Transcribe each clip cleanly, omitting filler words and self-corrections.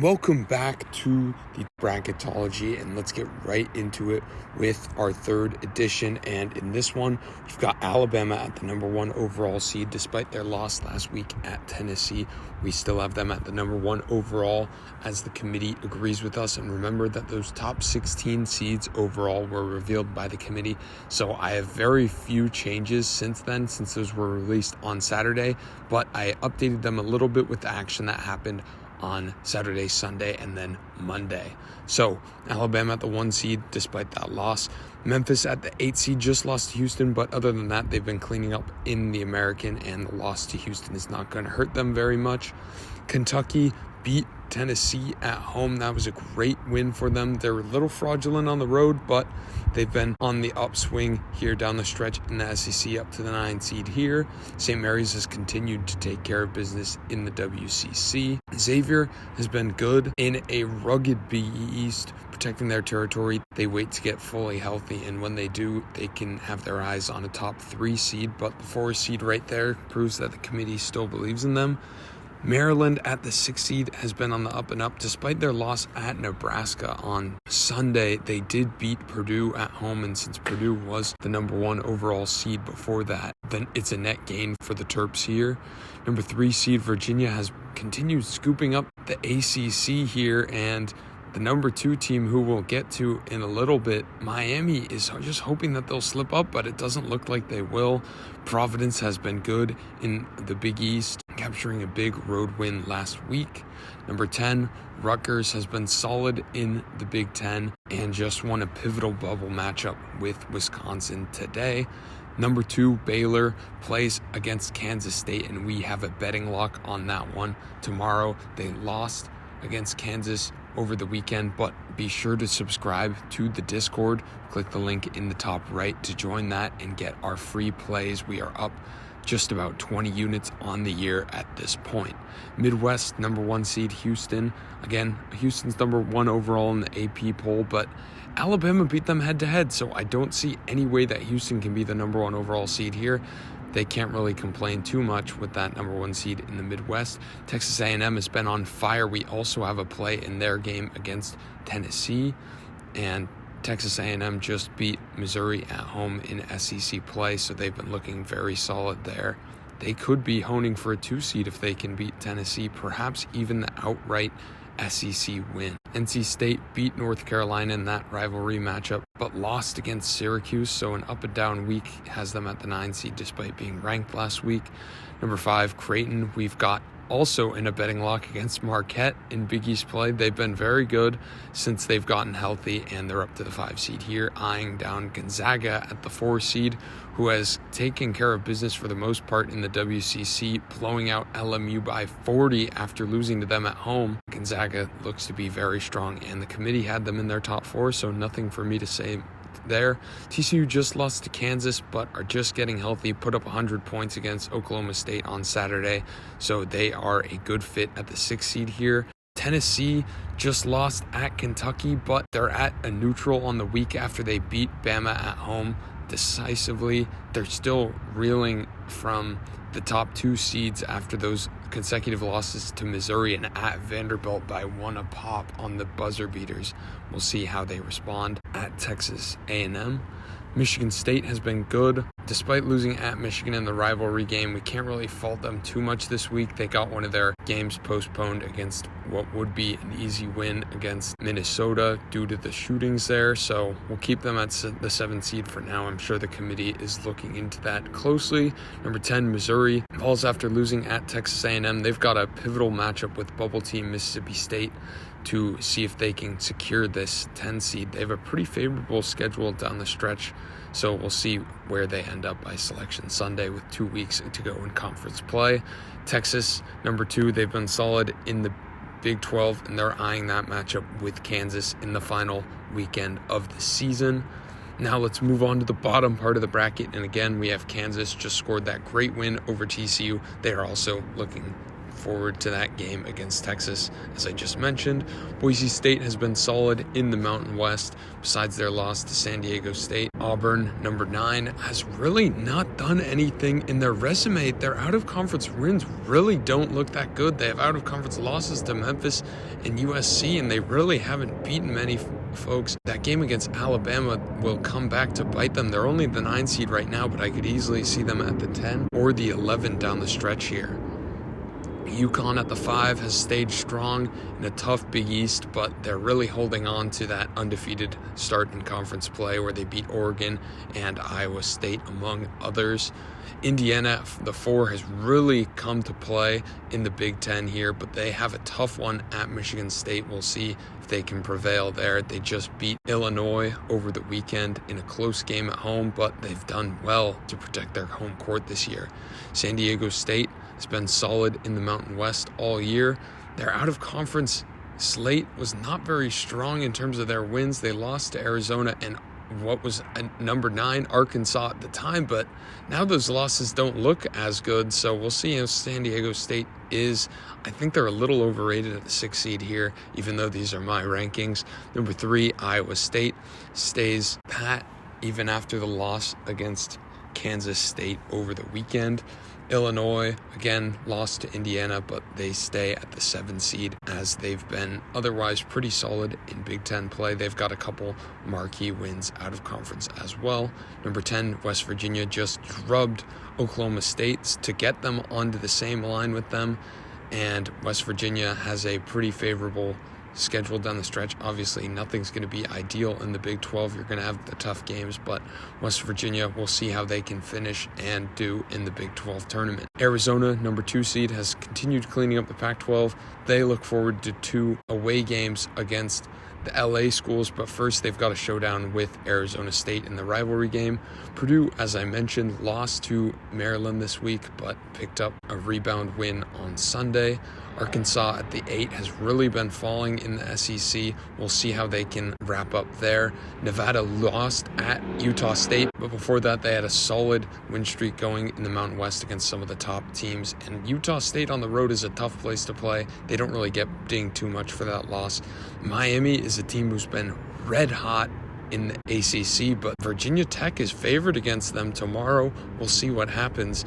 Welcome back to the Bracketology, and let's get right into it with our third edition. And in this one, we've got Alabama at the number one overall seed. Despite their loss last week at Tennessee, we still have them at the number one overall as the committee agrees with us. And remember that those top 16 seeds overall were revealed by the committee. So I have very few changes since then, since those were released on Saturday, but I updated them a little bit with the action that happened on Saturday, Sunday, and then Monday. So Alabama at the 1 seed despite that loss. Memphis at the 8 seed just lost to Houston, but other than that, they've been cleaning up in the American, and the loss to Houston is not going to hurt them very much. Kentucky beat Tennessee at home. That was a great win for them. They're a little fraudulent on the road, but they've been on the upswing here down the stretch in the SEC up to the 9 seed here. St. Mary's has continued to take care of business in the WCC. Xavier has been good in a rugged Big East, protecting their territory. They wait to get fully healthy, and when they do, they can have their eyes on a top 3 seed, but the 4 seed right there proves that the committee still believes in them. Maryland at the 6 seed has been on the up and up. Despite their loss at Nebraska on Sunday, they did beat Purdue at home, and since Purdue was the number 1 overall seed before that, then it's a net gain for the Terps here. Number 3 seed Virginia has continued scooping up the ACC here, and the number 2 team, who we'll get to in a little bit, Miami, is just hoping that they'll slip up, but it doesn't look like they will. Providence has been good in the Big East, capturing a big road win last week. Number 10, Rutgers has been solid in the Big Ten and just won a pivotal bubble matchup with Wisconsin today. Number 2, Baylor plays against Kansas State, and we have a betting lock on that one tomorrow. They lost against Kansas over the weekend, but be sure to subscribe to the Discord. Click the link in the top right to join that and get our free plays. We are up just about 20 units on the year at this point. Midwest, number 1 seed Houston. Again, Houston's number 1 overall in the AP poll, but Alabama beat them head-to-head, so I don't see any way that Houston can be the number 1 overall seed here. They can't really complain too much with that number 1 seed in the Midwest. Texas A&M has been on fire. We also have a play in their game against Tennessee, and Texas A&M just beat Missouri at home in SEC play, so they've been looking very solid there. They could be honing for a 2 seed if they can beat Tennessee, perhaps even the outright SEC win. NC State beat North Carolina in that rivalry matchup, but lost against Syracuse, so an up and down week has them at the 9 seed despite being ranked last week. Number 5, Creighton, we've got also in a betting lock against Marquette in Big East play. They've been very good since they've gotten healthy, and they're up to the 5 seed here, eyeing down Gonzaga at the 4 seed, who has taken care of business for the most part in the WCC, blowing out LMU by 40 after losing to them at home. Gonzaga looks to be very strong, and the committee had them in their top 4, so nothing for me to say there. TCU just lost to Kansas, but are just getting healthy, put up 100 points against Oklahoma State on Saturday, so they are a good fit at the 6 seed here. Tennessee just lost at Kentucky, but they're at a neutral on the week after they beat Bama at home decisively. They're still reeling from the top 2 seeds after those consecutive losses to Missouri and at Vanderbilt by 1 a pop on the buzzer beaters. We'll see how they respond at Texas A&M. Michigan State has been good. Despite losing at Michigan in the rivalry game, we can't really fault them too much this week. They got one of their games postponed against what would be an easy win against Minnesota due to the shootings there, so we'll keep them at the 7 seed for now. I'm sure the committee is looking into that closely. Number 10, Missouri falls after losing at Texas A&M. They've got a pivotal matchup with bubble team Mississippi State to see if they can secure this 10 seed. They have a pretty favorable schedule down the stretch, so we'll see where they end up by Selection Sunday with 2 weeks to go in conference play. Texas, number 2, they've been solid in the Big 12, and they're eyeing that matchup with Kansas in the final weekend of the season. Now let's move on to the bottom part of the bracket, and again, we have Kansas just scored that great win over TCU. They are also looking forward to that game against Texas, as I just mentioned. Boise State has been solid in the Mountain West, besides their loss to San Diego State. Auburn, number 9, has really not done anything in their resume. Their out-of-conference wins really don't look that good. They have out-of-conference losses to Memphis and USC, and they really haven't beaten many folks. That game against Alabama will come back to bite them. They're only the 9 seed right now, but I could easily see them at the 10 or the 11 down the stretch here. UConn at the 5 has stayed strong in a tough Big East, but they're really holding on to that undefeated start in conference play where they beat Oregon and Iowa State, among others. Indiana, the 4, has really come to play in the Big Ten here, but they have a tough one at Michigan State. We'll see if they can prevail there. They just beat Illinois over the weekend in a close game at home, but they've done well to protect their home court this year. San Diego State has been solid in the Mountain West all year. Their out-of-conference slate was not very strong in terms of their wins. They lost to Arizona and what was number 9 Arkansas at the time, but now those losses don't look as good, so we'll see how San Diego State is. I think they're a little overrated at the 6th seed here, even though these are my rankings. Number 3, Iowa State, stays pat even after the loss against Kansas State over the weekend. Illinois, again, lost to Indiana, but they stay at the 7 seed as they've been otherwise pretty solid in Big Ten play. They've got a couple marquee wins out of conference as well. Number 10, West Virginia just drubbed Oklahoma State to get them onto the same line with them, and West Virginia has a pretty favorable schedule down the stretch. Obviously, nothing's going to be ideal in the Big 12. You're going to have the tough games, but West Virginia, we'll see how they can finish and do in the Big 12 tournament. Arizona, number 2 seed, has continued cleaning up the Pac-12. They look forward to 2 away games against the LA schools, but first they've got a showdown with Arizona State in the rivalry game. Purdue, as I mentioned, lost to Maryland this week, but picked up a rebound win on Sunday. Arkansas at the 8 has really been falling in the SEC. We'll see how they can wrap up there. Nevada lost at Utah State, but before that they had a solid win streak going in the Mountain West against some of the top teams, and Utah State on the road is a tough place to play. They don't really get dinged too much for that loss. Miami is a team who's been red hot in the ACC, but Virginia Tech is favored against them tomorrow. We'll see what happens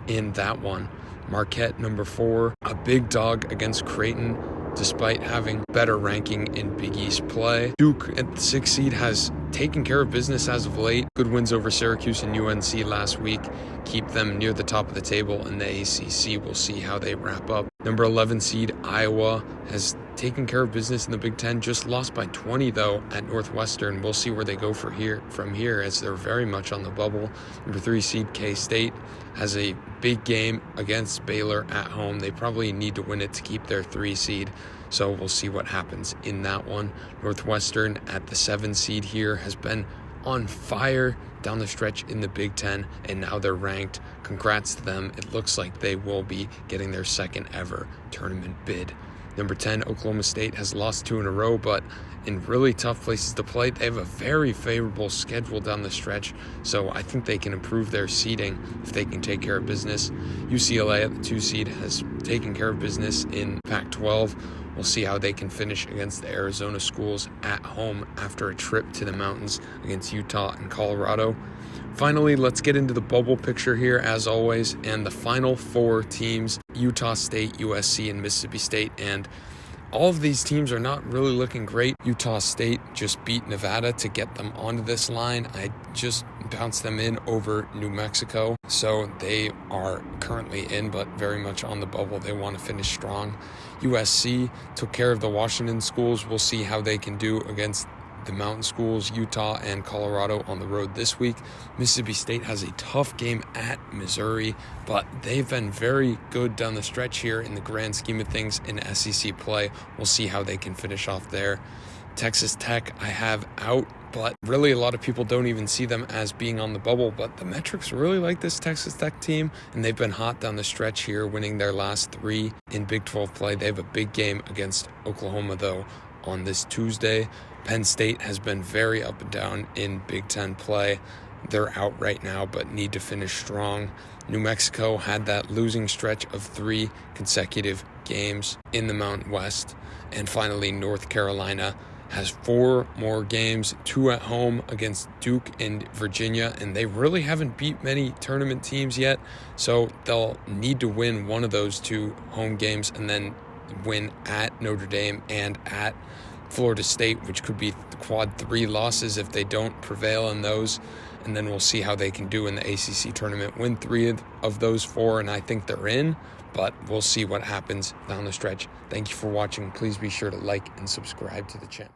in that one. Marquette, number 4, a big dog against Creighton, despite having better ranking in Big East play. Duke at the 6th seed has taken care of business as of late. Good wins over Syracuse and UNC last week keep them near the top of the table in the ACC. We'll see how they wrap up. Number 11 seed Iowa has taken care of business in the Big Ten, just lost by 20 though at Northwestern. We'll see where they go from here as they're very much on the bubble. Number 3 seed K-State has a big game against Baylor at home. They probably need to win it to keep their 3 seed. So we'll see what happens in that one. Northwestern at the 7 seed here has been on fire down the stretch in the Big Ten, and now they're ranked. Congrats to them. It looks like they will be getting their 2nd ever tournament bid. Number 10, Oklahoma State has lost 2 in a row, but in really tough places to play. They have a very favorable schedule down the stretch, so I think they can improve their seeding if they can take care of business. UCLA at the 2 seed has taken care of business in Pac-12. We'll see how they can finish against the Arizona schools at home after a trip to the mountains against Utah and Colorado. Finally, let's get into the bubble picture here, as always, and the final 4 teams, Utah State, USC, and Mississippi State, and all of these teams are not really looking great. Utah State just beat Nevada to get them onto this line. I just bounced them in over New Mexico, so they are currently in, but very much on the bubble. They want to finish strong. USC took care of the Washington schools. We'll see how they can do against the mountain schools, Utah and Colorado, on the road this week. Mississippi State has a tough game at Missouri, but they've been very good down the stretch here in the grand scheme of things in SEC play. We'll see how they can finish off there. Texas Tech I have out, but really a lot of people don't even see them as being on the bubble, but the metrics really like this Texas Tech team, and they've been hot down the stretch here, winning their last 3 in Big 12 play. They have a big game against Oklahoma, though, on this Tuesday. Penn State has been very up and down in Big Ten play. they're out right now, but need to finish strong. New Mexico had that losing stretch of 3 consecutive games in the Mountain West. And finally, North Carolina has 4 more games, 2 at home against Duke and Virginia, and they really haven't beat many tournament teams yet, so they'll need to win one of those 2 home games and then win at Notre Dame and at Florida State, which could be quad 3 losses if they don't prevail in those. And then we'll see how they can do in the ACC tournament. Win 3 of those 4, and I think they're in, but we'll see what happens down the stretch. Thank you for watching. Please be sure to like and subscribe to the channel.